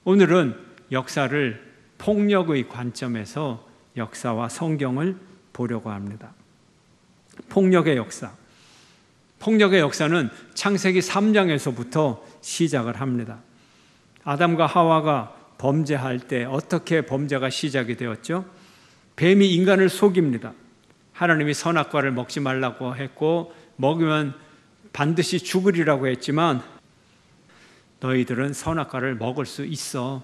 오늘은 역사를 폭력의 관점에서 역사와 성경을 보려고 합니다. 폭력의 역사. 폭력의 역사는 창세기 3장에서부터 시작을 합니다. 아담과 하와가 범죄할 때 어떻게 범죄가 시작이 되었죠? 뱀이 인간을 속입니다. 하나님이 선악과를 먹지 말라고 했고 먹으면 반드시 죽으리라고 했지만 너희들은 선악과를 먹을 수 있어.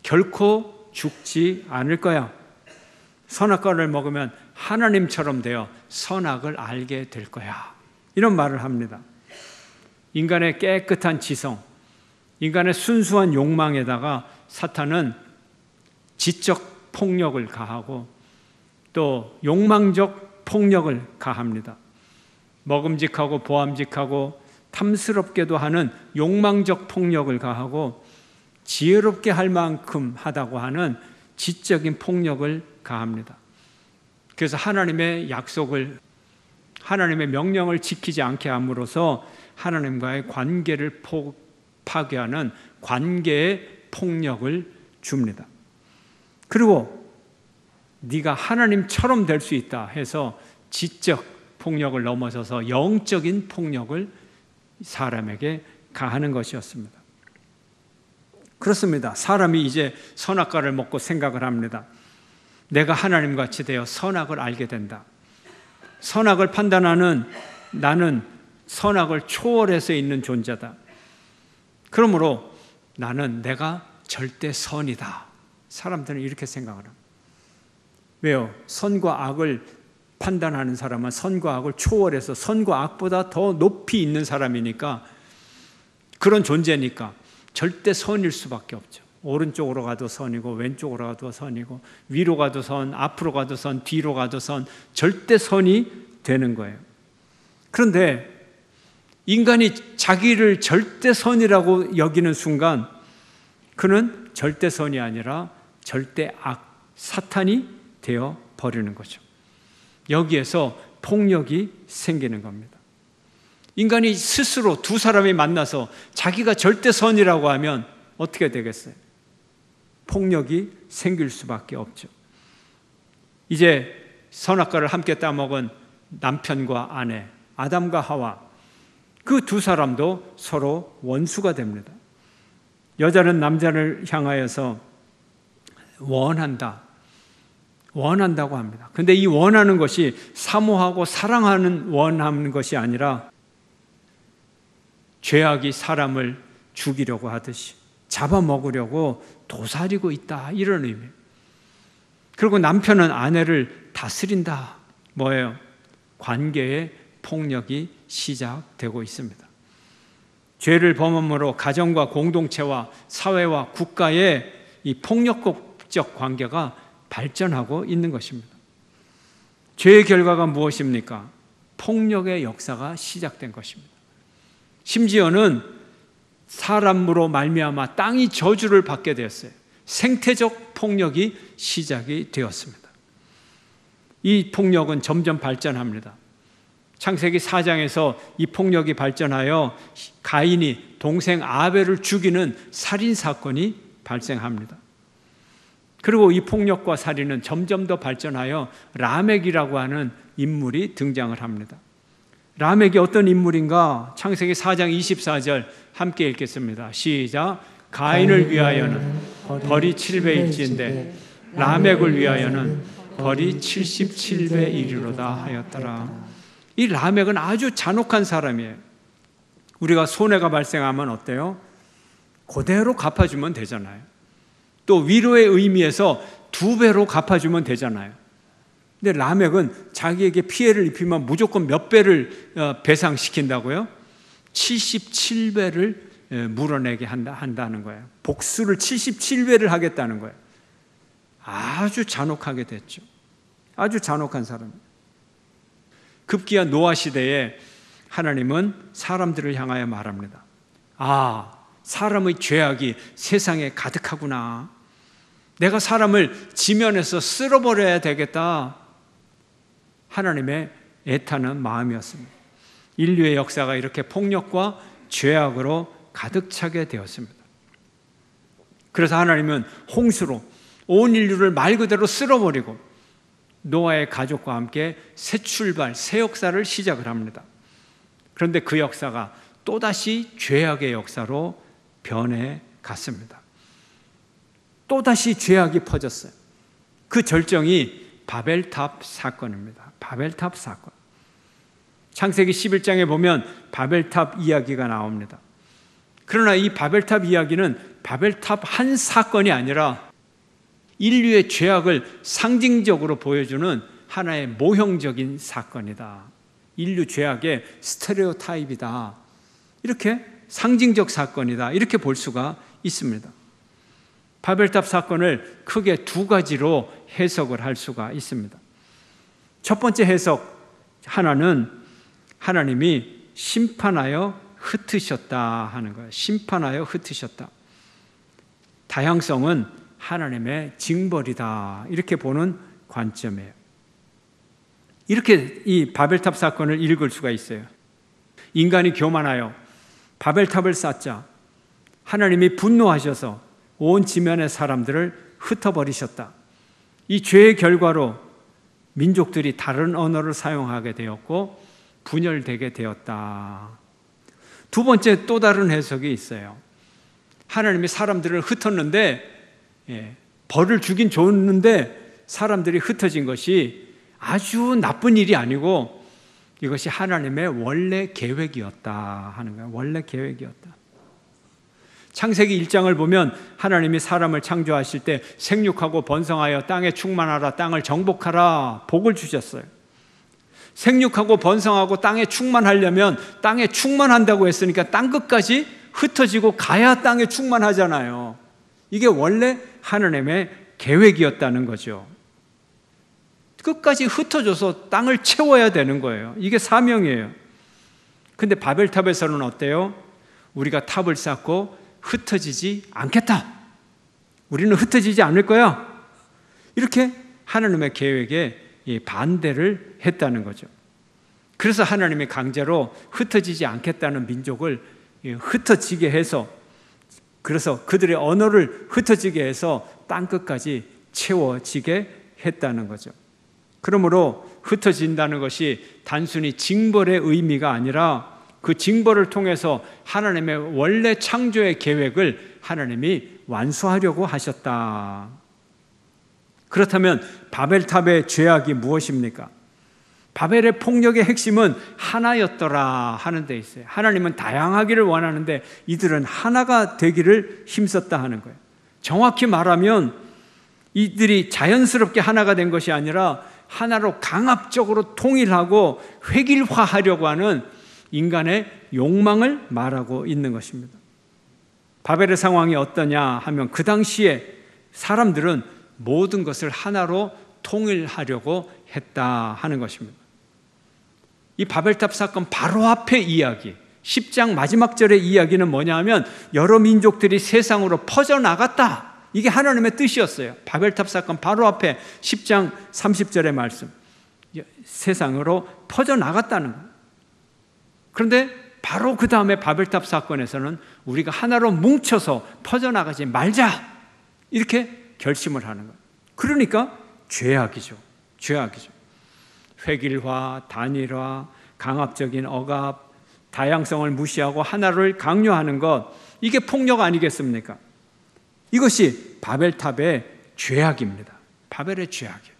결코 죽지 않을 거야. 선악과를 먹으면 하나님처럼 되어 선악을 알게 될 거야. 이런 말을 합니다. 인간의 깨끗한 지성, 인간의 순수한 욕망에다가 사탄은 지적 폭력을 가하고 또 욕망적 폭력을 가합니다. 먹음직하고 보암직하고 탐스럽게도 하는 욕망적 폭력을 가하고 지혜롭게 할 만큼 하다고 하는 지적인 폭력을 가합니다. 그래서 하나님의 약속을, 하나님의 명령을 지키지 않게 함으로써 하나님과의 관계를 파괴하는 관계의 폭력을 줍니다. 그리고 네가 하나님처럼 될 수 있다 해서 지적 폭력을 넘어서서 영적인 폭력을 사람에게 가하는 것이었습니다. 그렇습니다. 사람이 이제 선악과를 먹고 생각을 합니다. 내가 하나님같이 되어 선악을 알게 된다. 선악을 판단하는 나는 선악을 초월해서 있는 존재다. 그러므로 나는 내가 절대 선이다. 사람들은 이렇게 생각을 합니다. 왜요? 선과 악을 판단하는 사람은 선과 악을 초월해서 선과 악보다 더 높이 있는 사람이니까, 그런 존재니까 절대 선일 수밖에 없죠. 오른쪽으로 가도 선이고 왼쪽으로 가도 선이고 위로 가도 선, 앞으로 가도 선, 뒤로 가도 선, 절대 선이 되는 거예요. 그런데 인간이 자기를 절대 선이라고 여기는 순간 그는 절대 선이 아니라 절대 악, 사탄이 되어 버리는 거죠. 여기에서 폭력이 생기는 겁니다. 인간이 스스로 두 사람이 만나서 자기가 절대 선이라고 하면 어떻게 되겠어요? 폭력이 생길 수밖에 없죠. 이제 선악과를 함께 따먹은 남편과 아내, 아담과 하와, 그 두 사람도 서로 원수가 됩니다. 여자는 남자를 향하여서 원한다고 합니다. 근데 이 원하는 것이 사모하고 사랑하는 원하는 것이 아니라 죄악이 사람을 죽이려고 하듯이 잡아먹으려고 도사리고 있다, 이런 의미. 그리고 남편은 아내를 다스린다. 뭐예요? 관계의 폭력이 시작되고 있습니다. 죄를 범함으로 가정과 공동체와 사회와 국가의 이 폭력적 관계가 발전하고 있는 것입니다. 죄의 결과가 무엇입니까? 폭력의 역사가 시작된 것입니다. 심지어는 사람으로 말미암아 땅이 저주를 받게 되었어요. 생태적 폭력이 시작이 되었습니다. 이 폭력은 점점 발전합니다. 창세기 4장에서 이 폭력이 발전하여 가인이 동생 아벨을 죽이는 살인사건이 발생합니다. 그리고 이 폭력과 살인은 점점 더 발전하여 라멕이라고 하는 인물이 등장을 합니다. 라멕이 어떤 인물인가? 창세기 4장 24절 함께 읽겠습니다. 시작. 가인을 위하여는 벌이 7배일지인데 라멕을 위하여는 벌이 77배 이르로다 하였더라. 이 라멕은 아주 잔혹한 사람이에요. 우리가 손해가 발생하면 어때요? 그대로 갚아주면 되잖아요. 또 위로의 의미에서 2배로 갚아주면 되잖아요. 근데 라멕은 자기에게 피해를 입히면 무조건 몇 배를 배상시킨다고요? 77배를 물어내게 한다는 거예요. 복수를 77배를 하겠다는 거예요. 아주 잔혹하게 됐죠. 아주 잔혹한 사람. 급기야 노아 시대에 하나님은 사람들을 향하여 말합니다. 아, 사람의 죄악이 세상에 가득하구나. 내가 사람을 지면에서 쓸어버려야 되겠다. 하나님의 애타는 마음이었습니다. 인류의 역사가 이렇게 폭력과 죄악으로 가득 차게 되었습니다. 그래서 하나님은 홍수로 온 인류를 말 그대로 쓸어버리고 노아의 가족과 함께 새 출발, 새 역사를 시작을 합니다. 그런데 그 역사가 또다시 죄악의 역사로 변해 갔습니다. 또다시 죄악이 퍼졌어요. 그 절정이 바벨탑 사건입니다. 바벨탑 사건. 창세기 11장에 보면 바벨탑 이야기가 나옵니다. 그러나 이 바벨탑 이야기는 바벨탑 한 사건이 아니라 인류의 죄악을 상징적으로 보여주는 하나의 모형적인 사건이다. 인류 죄악의 스테레오타입이다. 이렇게 상징적 사건이다. 이렇게 볼 수가 있습니다. 바벨탑 사건을 크게 두 가지로 해석을 할 수가 있습니다. 첫 번째 해석 하나는 하나님이 심판하여 흩으셨다 하는 거예요. 심판하여 흩으셨다. 다양성은 하나님의 징벌이다. 이렇게 보는 관점이에요. 이렇게 이 바벨탑 사건을 읽을 수가 있어요. 인간이 교만하여 바벨탑을 쌓자 하나님이 분노하셔서 온 지면의 사람들을 흩어버리셨다. 이 죄의 결과로 민족들이 다른 언어를 사용하게 되었고 분열되게 되었다. 두 번째 또 다른 해석이 있어요. 하나님이 사람들을 흩었는데 벌을 주긴 줬는데 사람들이 흩어진 것이 아주 나쁜 일이 아니고 이것이 하나님의 원래 계획이었다 하는 거예요. 원래 계획이었다. 창세기 1장을 보면 하나님이 사람을 창조하실 때 생육하고 번성하여 땅에 충만하라, 땅을 정복하라 복을 주셨어요. 생육하고 번성하고 땅에 충만하려면 땅에 충만한다고 했으니까 땅 끝까지 흩어지고 가야 땅에 충만하잖아요. 이게 원래 하나님의 계획이었다는 거죠. 끝까지 흩어져서 땅을 채워야 되는 거예요. 이게 사명이에요. 근데 바벨탑에서는 어때요? 우리가 탑을 쌓고 흩어지지 않겠다. 우리는 흩어지지 않을 거야. 이렇게 하나님의 계획에 반대를 했다는 거죠. 그래서 하나님이 강제로 흩어지지 않겠다는 민족을 흩어지게 해서, 그래서 그들의 언어를 흩어지게 해서 땅 끝까지 채워지게 했다는 거죠. 그러므로 흩어진다는 것이 단순히 징벌의 의미가 아니라 그 징벌을 통해서 하나님의 원래 창조의 계획을 하나님이 완수하려고 하셨다. 그렇다면 바벨탑의 죄악이 무엇입니까? 바벨의 폭력의 핵심은 하나였더라 하는 데 있어요. 하나님은 다양하기를 원하는데 이들은 하나가 되기를 힘썼다 하는 거예요. 정확히 말하면 이들이 자연스럽게 하나가 된 것이 아니라 하나로 강압적으로 통일하고 획일화하려고 하는 인간의 욕망을 말하고 있는 것입니다. 바벨의 상황이 어떠냐 하면 그 당시에 사람들은 모든 것을 하나로 통일하려고 했다 하는 것입니다. 이 바벨탑 사건 바로 앞의 이야기, 10장 마지막 절의 이야기는 뭐냐 하면 여러 민족들이 세상으로 퍼져나갔다. 이게 하나님의 뜻이었어요. 바벨탑 사건 바로 앞에 10장 30절의 말씀, 세상으로 퍼져나갔다는 거예요. 그런데 바로 그 다음에 바벨탑 사건에서는 우리가 하나로 뭉쳐서 퍼져나가지 말자 이렇게 결심을 하는 거예요. 그러니까 죄악이죠. 죄악이죠. 획일화, 단일화, 강압적인 억압, 다양성을 무시하고 하나를 강요하는 것, 이게 폭력 아니겠습니까? 이것이 바벨탑의 죄악입니다. 바벨의 죄악이에요.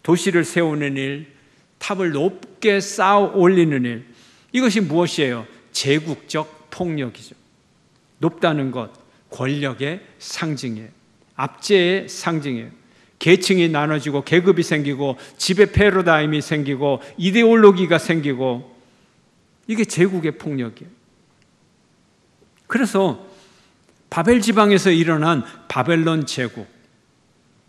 도시를 세우는 일, 탑을 높게 쌓아 올리는 일, 이것이 무엇이에요? 제국적 폭력이죠. 높다는 것, 권력의 상징이에요. 압제의 상징이에요. 계층이 나눠지고 계급이 생기고 지배 패러다임이 생기고 이데올로기가 생기고, 이게 제국의 폭력이에요. 그래서 바벨 지방에서 일어난 바벨론 제국,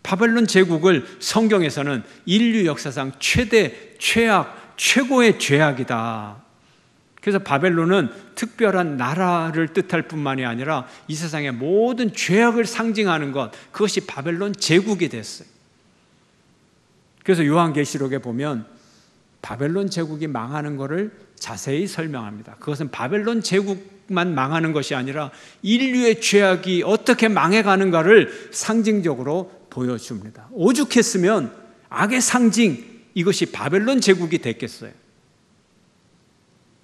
바벨론 제국을 성경에서는 인류 역사상 최대 최악, 최고의 죄악이다. 그래서 바벨론은 특별한 나라를 뜻할 뿐만이 아니라 이 세상의 모든 죄악을 상징하는 것, 그것이 바벨론 제국이 됐어요. 그래서 요한계시록에 보면 바벨론 제국이 망하는 것을 자세히 설명합니다. 그것은 바벨론 제국만 망하는 것이 아니라 인류의 죄악이 어떻게 망해가는가를 상징적으로 보여줍니다. 오죽했으면 악의 상징, 이것이 바벨론 제국이 됐겠어요.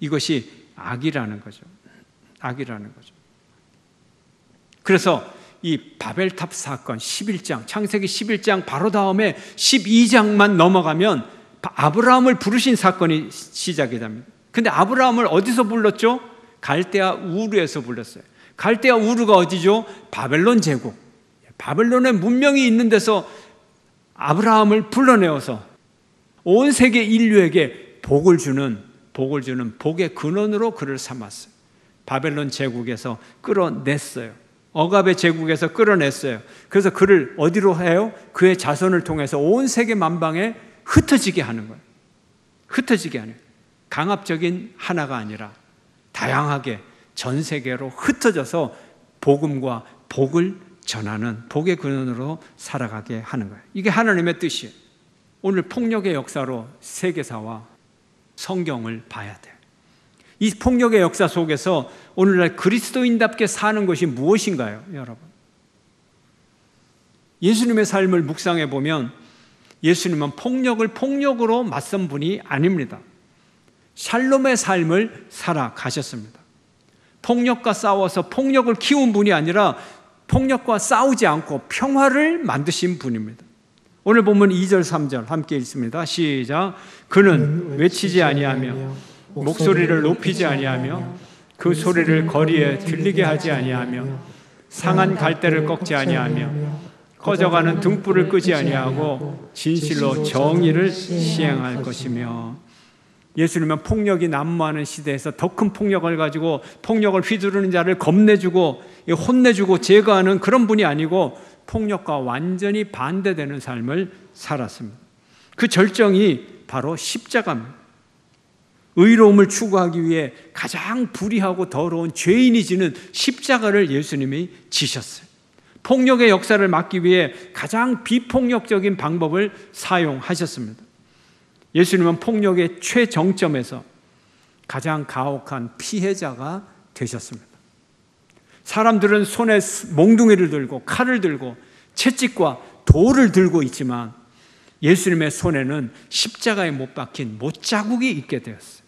이것이 악이라는 거죠. 악이라는 거죠. 그래서 이 바벨탑 사건 11장, 창세기 11장 바로 다음에 12장만 넘어가면 아브라함을 부르신 사건이 시작이 됩니다. 근데 아브라함을 어디서 불렀죠? 갈대아 우르에서 불렀어요. 갈대아 우르가 어디죠? 바벨론 제국. 바벨론에 문명이 있는 데서 아브라함을 불러내어서 온 세계 인류에게 복을 주는 복의 근원으로 그를 삼았어요. 바벨론 제국에서 끌어냈어요. 억압의 제국에서 끌어냈어요. 그래서 그를 어디로 해요? 그의 자손을 통해서 온 세계 만방에 흩어지게 하는 거예요. 흩어지게 하는 거예요. 강압적인 하나가 아니라 다양하게 전 세계로 흩어져서 복음과 복을 전하는 복의 근원으로 살아가게 하는 거예요. 이게 하나님의 뜻이에요. 오늘 폭력의 역사로 세계사와 성경을 봐야 돼요. 이 폭력의 역사 속에서 오늘날 그리스도인답게 사는 것이 무엇인가요, 여러분? 예수님의 삶을 묵상해 보면 예수님은 폭력을 폭력으로 맞선 분이 아닙니다. 샬롬의 삶을 살아가셨습니다. 폭력과 싸워서 폭력을 키운 분이 아니라 폭력과 싸우지 않고 평화를 만드신 분입니다. 오늘 본문 2절 3절 함께 읽습니다. 시작. 그는 외치지 아니하며 목소리를 높이지 아니하며 그 소리를 거리에 들리게 하지 아니하며 상한 갈대를 꺾지 아니하며 꺼져가는 등불을 끄지 아니하고 진실로 정의를 시행할 것이며. 예수님은 폭력이 난무하는 시대에서 더 큰 폭력을 가지고 폭력을 휘두르는 자를 겁내주고 혼내주고 제거하는 그런 분이 아니고 폭력과 완전히 반대되는 삶을 살았습니다. 그 절정이 바로 십자가입니다. 의로움을 추구하기 위해 가장 불의하고 더러운 죄인이 지는 십자가를 예수님이 지셨어요. 폭력의 역사를 막기 위해 가장 비폭력적인 방법을 사용하셨습니다. 예수님은 폭력의 최정점에서 가장 가혹한 피해자가 되셨습니다. 사람들은 손에 몽둥이를 들고 칼을 들고 채찍과 돌을 들고 있지만 예수님의 손에는 십자가에 못 박힌 못자국이 있게 되었어요.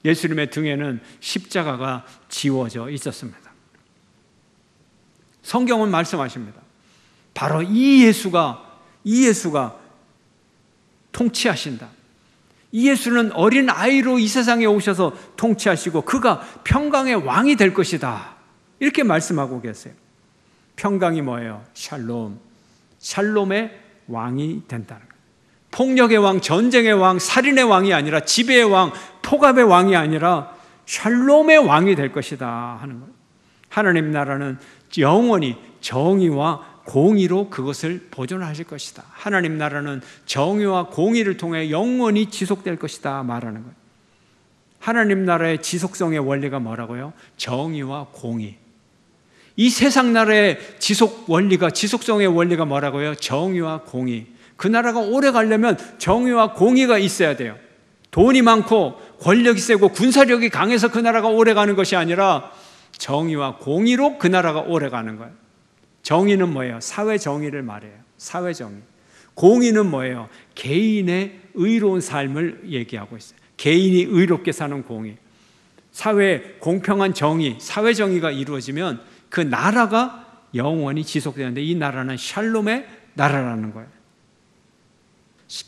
예수님의 등에는 십자가가 지워져 있었습니다. 성경은 말씀하십니다. 바로 이 예수가 통치하신다. 이 예수는 어린 아이로 이 세상에 오셔서 통치하시고 그가 평강의 왕이 될 것이다. 이렇게 말씀하고 계세요. 평강이 뭐예요? 샬롬. 샬롬의 왕이 된다는 거예요. 폭력의 왕, 전쟁의 왕, 살인의 왕이 아니라 지배의 왕, 폭압의 왕이 아니라 샬롬의 왕이 될 것이다 하는 거예요. 하나님 나라는 영원히 정의와 공의로 그것을 보존하실 것이다. 하나님 나라는 정의와 공의를 통해 영원히 지속될 것이다 말하는 거예요. 하나님 나라의 지속성의 원리가 뭐라고요? 정의와 공의. 이 세상 나라의 지속성의 원리가 뭐라고요? 정의와 공의. 그 나라가 오래 가려면 정의와 공의가 있어야 돼요. 돈이 많고 권력이 세고 군사력이 강해서 그 나라가 오래 가는 것이 아니라 정의와 공의로 그 나라가 오래 가는 거예요. 정의는 뭐예요? 사회 정의를 말해요. 사회 정의. 공의는 뭐예요? 개인의 의로운 삶을 얘기하고 있어요. 개인이 의롭게 사는 공의. 사회의 공평한 정의, 사회 정의가 이루어지면 그 나라가 영원히 지속되는데 이 나라는 샬롬의 나라라는 거예요.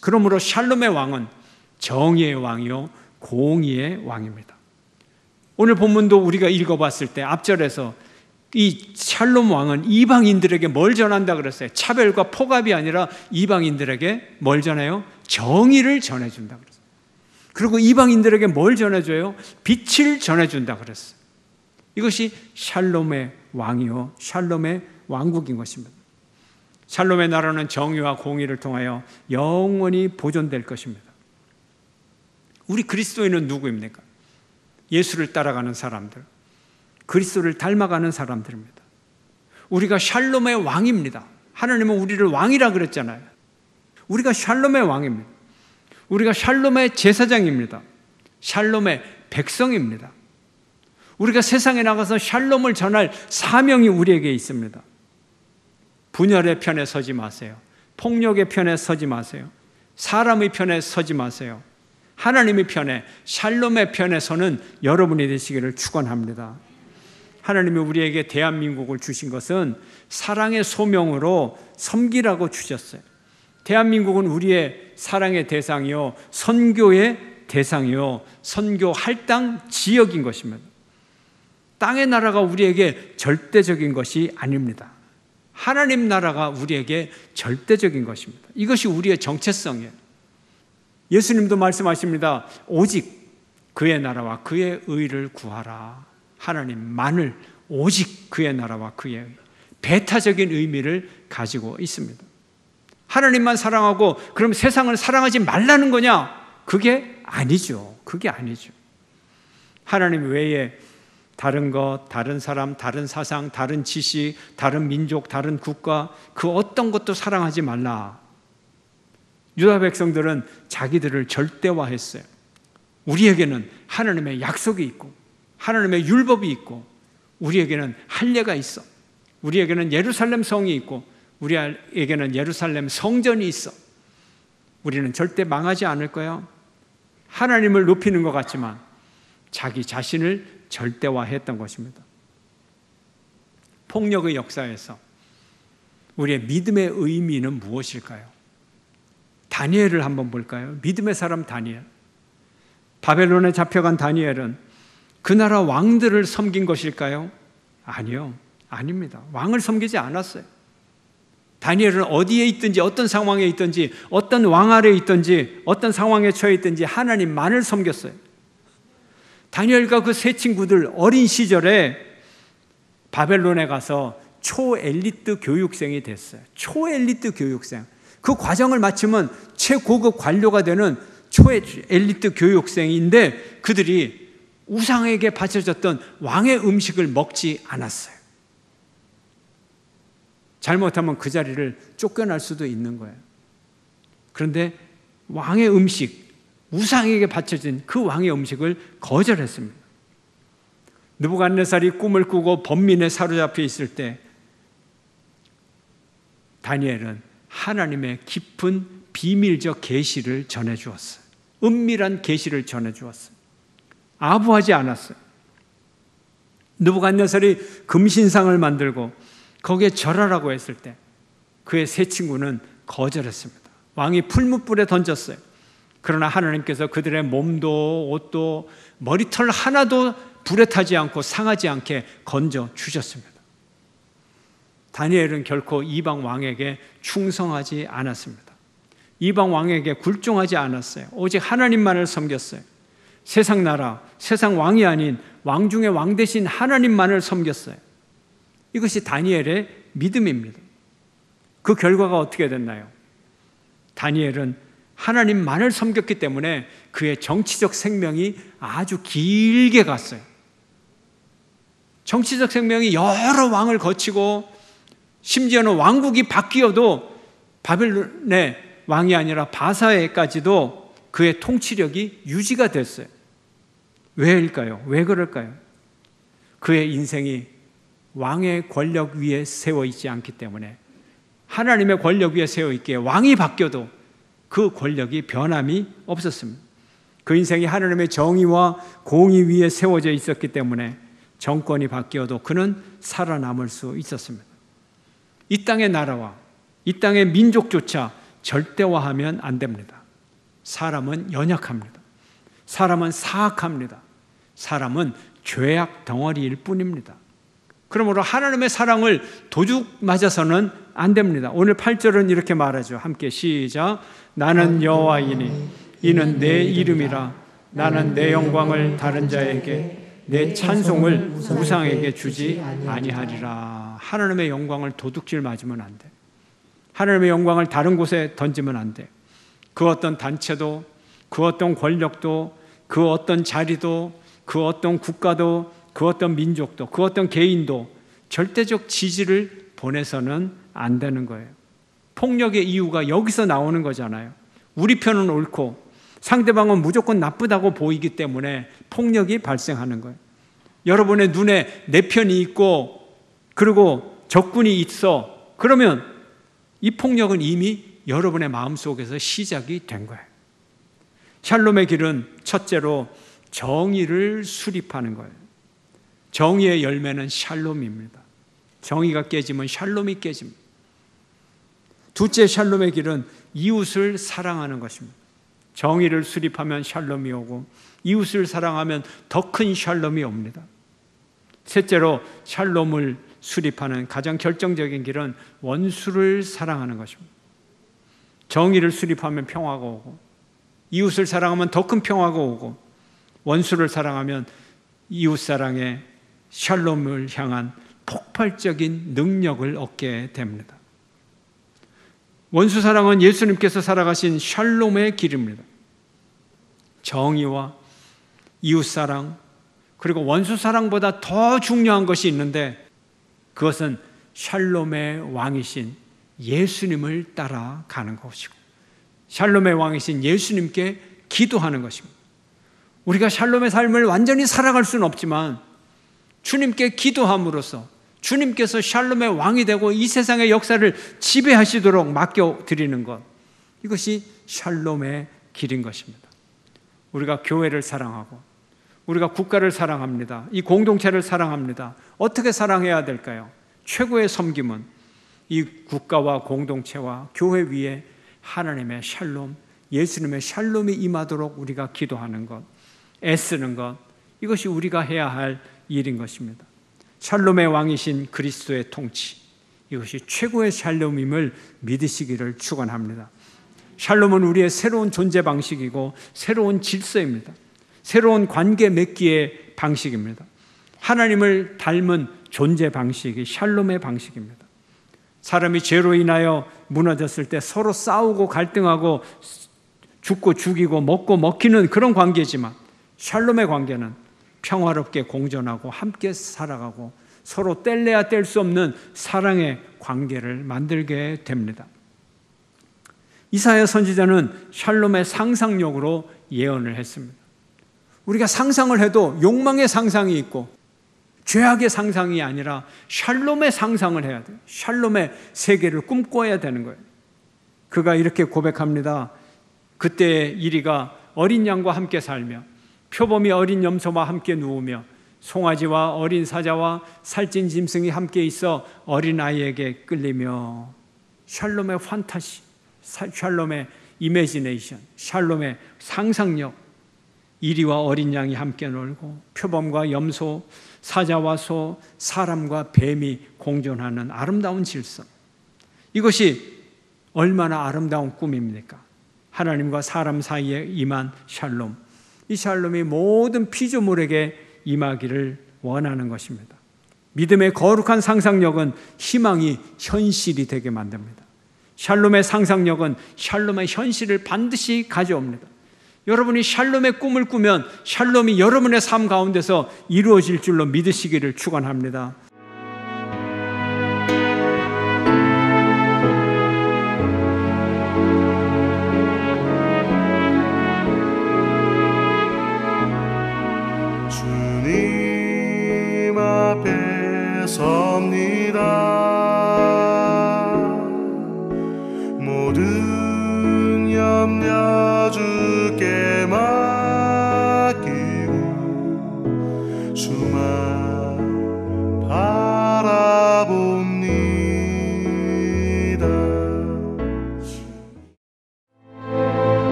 그러므로 샬롬의 왕은 정의의 왕이요 공의의 왕입니다. 오늘 본문도 우리가 읽어봤을 때 앞절에서 이 샬롬 왕은 이방인들에게 뭘 전한다 그랬어요? 차별과 폭압이 아니라 이방인들에게 뭘 전해요? 정의를 전해준다 그랬어요. 그리고 이방인들에게 뭘 전해줘요? 빛을 전해준다 그랬어요. 이것이 샬롬의 왕이요 샬롬의 왕국인 것입니다. 샬롬의 나라는 정의와 공의를 통하여 영원히 보존될 것입니다. 우리 그리스도인은 누구입니까? 예수를 따라가는 사람들, 그리스도를 닮아가는 사람들입니다. 우리가 샬롬의 왕입니다. 하나님은 우리를 왕이라 그랬잖아요. 우리가 샬롬의 왕입니다. 우리가 샬롬의 제사장입니다. 샬롬의 백성입니다. 우리가 세상에 나가서 샬롬을 전할 사명이 우리에게 있습니다. 분열의 편에 서지 마세요. 폭력의 편에 서지 마세요. 사람의 편에 서지 마세요. 하나님의 편에, 샬롬의 편에 서는 여러분이 되시기를 축원합니다. 하나님이 우리에게 대한민국을 주신 것은 사랑의 소명으로 섬기라고 주셨어요. 대한민국은 우리의 사랑의 대상이요, 선교의 대상이요, 선교 할당 지역인 것입니다. 땅의 나라가 우리에게 절대적인 것이 아닙니다. 하나님 나라가 우리에게 절대적인 것입니다. 이것이 우리의 정체성이에요. 예수님도 말씀하십니다. 오직 그의 나라와 그의 의를 구하라. 하나님만을, 오직 그의 나라와 그의 의, 배타적인 의미를 가지고 있습니다. 하나님만 사랑하고 그럼 세상을 사랑하지 말라는 거냐? 그게 아니죠. 그게 아니죠. 하나님 외에 다른 것, 다른 사람, 다른 사상, 다른 지식, 다른 민족, 다른 국가, 그 어떤 것도 사랑하지 말라. 유다 백성들은 자기들을 절대화했어요. 우리에게는 하나님의 약속이 있고 하나님의 율법이 있고 우리에게는 할례가 있어. 우리에게는 예루살렘 성이 있고 우리에게는 예루살렘 성전이 있어. 우리는 절대 망하지 않을 거야. 하나님을 높이는 것 같지만 자기 자신을 절대화했던 것입니다. 폭력의 역사에서 우리의 믿음의 의미는 무엇일까요? 다니엘을 한번 볼까요? 믿음의 사람 다니엘. 바벨론에 잡혀간 다니엘은 그 나라 왕들을 섬긴 것일까요? 아니요, 아닙니다. 왕을 섬기지 않았어요. 다니엘은 어디에 있든지 어떤 상황에 있든지 어떤 왕 아래에 있든지 어떤 상황에 처해 있든지 하나님만을 섬겼어요. 다니엘과 그 세 친구들 어린 시절에 바벨론에 가서 초엘리트 교육생이 됐어요. 초엘리트 교육생. 그 과정을 마치면 최고급 관료가 되는 초엘리트 교육생인데 그들이 우상에게 바쳐졌던 왕의 음식을 먹지 않았어요. 잘못하면 그 자리를 쫓겨날 수도 있는 거예요. 그런데 왕의 음식, 우상에게 바쳐진 그 왕의 음식을 거절했습니다. 느부갓네살이 꿈을 꾸고 번민에 사로잡혀 있을 때 다니엘은 하나님의 깊은 비밀적 계시를 전해주었어요. 은밀한 계시를 전해주었어요. 아부하지 않았어요. 느부갓네살이 금신상을 만들고 거기에 절하라고 했을 때 그의 세 친구는 거절했습니다. 왕이 풀무불에 던졌어요. 그러나 하나님께서 그들의 몸도 옷도 머리털 하나도 불에 타지 않고 상하지 않게 건져 주셨습니다. 다니엘은 결코 이방 왕에게 충성하지 않았습니다. 이방 왕에게 굴종하지 않았어요. 오직 하나님만을 섬겼어요. 세상 나라, 세상 왕이 아닌 왕 중에 왕 대신 하나님만을 섬겼어요. 이것이 다니엘의 믿음입니다. 그 결과가 어떻게 됐나요? 다니엘은 하나님만을 섬겼기 때문에 그의 정치적 생명이 아주 길게 갔어요. 정치적 생명이 여러 왕을 거치고 심지어는 왕국이 바뀌어도 바벨론의 왕이 아니라 바사에까지도 그의 통치력이 유지가 됐어요. 왜일까요? 왜 그럴까요? 그의 인생이 왕의 권력 위에 세워 있지 않기 때문에 하나님의 권력 위에 세워 있기에 왕이 바뀌어도 그 권력이 변함이 없었습니다. 그 인생이 하나님의 정의와 공의 위에 세워져 있었기 때문에 정권이 바뀌어도 그는 살아남을 수 있었습니다. 이 땅의 나라와 이 땅의 민족조차 절대화하면 안 됩니다. 사람은 연약합니다. 사람은 사악합니다. 사람은 죄악 덩어리일 뿐입니다. 그러므로 하나님의 사랑을 도둑 맞아서는 안 됩니다. 오늘 8절은 이렇게 말하죠. 함께 시작. 나는 여호와이니 이는 내 이름이라. 나는 내 영광을 다른 자에게 내 찬송을 우상에게 주지 아니하리라. 하나님의 영광을 도둑질 맞으면 안 돼. 하나님의 영광을 다른 곳에 던지면 안 돼. 그 어떤 단체도, 그 어떤 권력도, 그 어떤 자리도, 그 어떤 국가도, 그 어떤 민족도, 그 어떤 개인도 절대적 지지를 보내서는 안 되는 거예요. 폭력의 이유가 여기서 나오는 거잖아요. 우리 편은 옳고 상대방은 무조건 나쁘다고 보이기 때문에 폭력이 발생하는 거예요. 여러분의 눈에 내 편이 있고 그리고 적군이 있어. 그러면 이 폭력은 이미 여러분의 마음속에서 시작이 된 거예요. 샬롬의 길은 첫째로 정의를 수립하는 거예요. 정의의 열매는 샬롬입니다. 정의가 깨지면 샬롬이 깨집니다. 둘째 샬롬의 길은 이웃을 사랑하는 것입니다. 정의를 수립하면 샬롬이 오고 이웃을 사랑하면 더 큰 샬롬이 옵니다. 셋째로 샬롬을 수립하는 가장 결정적인 길은 원수를 사랑하는 것입니다. 정의를 수립하면 평화가 오고 이웃을 사랑하면 더 큰 평화가 오고 원수를 사랑하면 이웃사랑의 샬롬을 향한 폭발적인 능력을 얻게 됩니다. 원수 사랑은 예수님께서 살아가신 샬롬의 길입니다. 정의와 이웃 사랑 그리고 원수 사랑보다 더 중요한 것이 있는데 그것은 샬롬의 왕이신 예수님을 따라가는 것이고 샬롬의 왕이신 예수님께 기도하는 것입니다. 우리가 샬롬의 삶을 완전히 살아갈 수는 없지만 주님께 기도함으로써 주님께서 샬롬의 왕이 되고 이 세상의 역사를 지배하시도록 맡겨드리는 것, 이것이 샬롬의 길인 것입니다. 우리가 교회를 사랑하고 우리가 국가를 사랑합니다. 이 공동체를 사랑합니다. 어떻게 사랑해야 될까요? 최고의 섬김은 이 국가와 공동체와 교회 위에 하나님의 샬롬, 예수님의 샬롬이 임하도록 우리가 기도하는 것, 애쓰는 것, 이것이 우리가 해야 할 일인 것입니다. 샬롬의 왕이신 그리스도의 통치, 이것이 최고의 샬롬임을 믿으시기를 축원합니다. 샬롬은 우리의 새로운 존재 방식이고 새로운 질서입니다. 새로운 관계 맺기의 방식입니다. 하나님을 닮은 존재 방식이 샬롬의 방식입니다. 사람이 죄로 인하여 무너졌을 때 서로 싸우고 갈등하고 죽고 죽이고 먹고 먹히는 그런 관계지만 샬롬의 관계는 평화롭게 공존하고 함께 살아가고 서로 뗄래야 뗄 수 없는 사랑의 관계를 만들게 됩니다. 이사야 선지자는 샬롬의 상상력으로 예언을 했습니다. 우리가 상상을 해도 욕망의 상상이 있고 죄악의 상상이 아니라 샬롬의 상상을 해야 돼요. 샬롬의 세계를 꿈꿔야 되는 거예요. 그가 이렇게 고백합니다. 그때의 이리가 어린 양과 함께 살며 표범이 어린 염소와 함께 누우며 송아지와 어린 사자와 살찐 짐승이 함께 있어 어린아이에게 끌리며 샬롬의 판타시, 샬롬의 이미지네이션, 샬롬의 상상력, 이리와 어린 양이 함께 놀고 표범과 염소, 사자와 소, 사람과 뱀이 공존하는 아름다운 질서, 이것이 얼마나 아름다운 꿈입니까? 하나님과 사람 사이에 임한 샬롬, 이 샬롬이 모든 피조물에게 임하기를 원하는 것입니다. 믿음의 거룩한 상상력은 희망이 현실이 되게 만듭니다. 샬롬의 상상력은 샬롬의 현실을 반드시 가져옵니다. 여러분이 샬롬의 꿈을 꾸면 샬롬이 여러분의 삶 가운데서 이루어질 줄로 믿으시기를 축원합니다. 주님 앞에 섭니다.